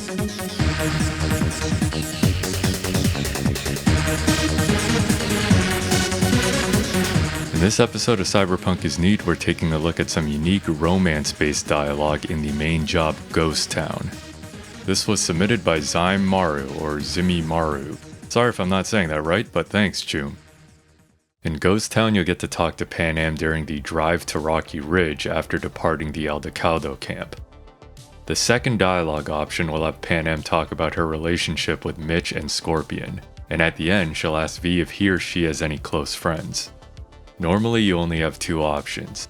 In this episode of Cyberpunk Is Neat, we're taking a look at some unique romance-based dialogue in the main job Ghost Town. This was submitted by Zyme Maru, or Zimmy Maru. Sorry if I'm not saying that right, but thanks, June. In Ghost Town, you'll get to talk to Panam during the drive to Rocky Ridge after departing the Aldecaldo camp. The second dialogue option will have Panam talk about her relationship with Mitch and Scorpion, and at the end, she'll ask V if he or she has any close friends. Normally you only have two options,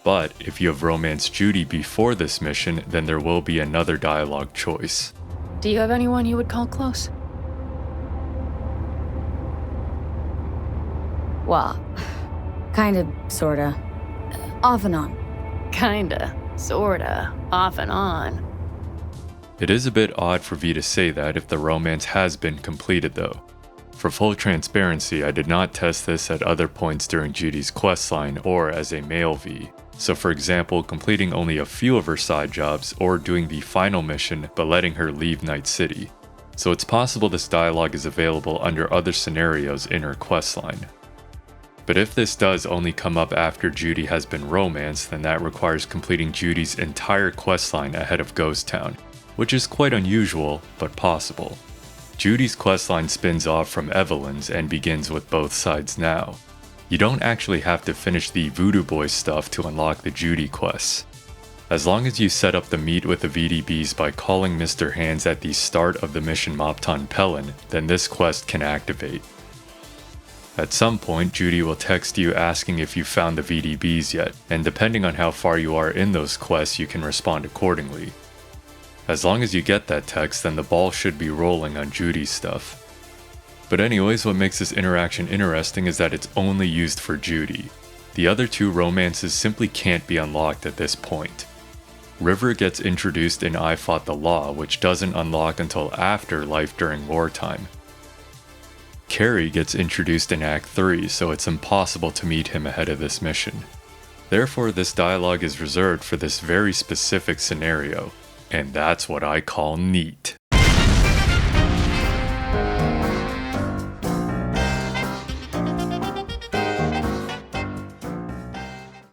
but if you have romanced Judy before this mission, then there will be another dialogue choice. Do you have anyone you would call close? Well, kinda, sorta. Off and on. Kinda, sorta, off and on. It is a bit odd for V to say that if the romance has been completed though. For full transparency, I did not test this at other points during Judy's questline or as a male V. So for example, completing only a few of her side jobs or doing the final mission but letting her leave Night City. So it's possible this dialogue is available under other scenarios in her questline. But if this does only come up after Judy has been romanced, then that requires completing Judy's entire questline ahead of Ghost Town, which is quite unusual, but possible. Judy's questline spins off from Evelyn's and begins with Both Sides Now. You don't actually have to finish the Voodoo Boy stuff to unlock the Judy quests. As long as you set up the meet with the VDBs by calling Mr. Hands at the start of the mission Mopton Pelin, then this quest can activate. At some point, Judy will text you asking if you found the VDBs yet, and depending on how far you are in those quests, you can respond accordingly. As long as you get that text, then the ball should be rolling on Judy's stuff. But anyways, what makes this interaction interesting is that it's only used for Judy. The other two romances simply can't be unlocked at this point. River gets introduced in I Fought the Law, which doesn't unlock until after Life During Wartime. Carrie gets introduced in Act 3, so it's impossible to meet him ahead of this mission. Therefore, this dialogue is reserved for this very specific scenario. And that's what I call neat.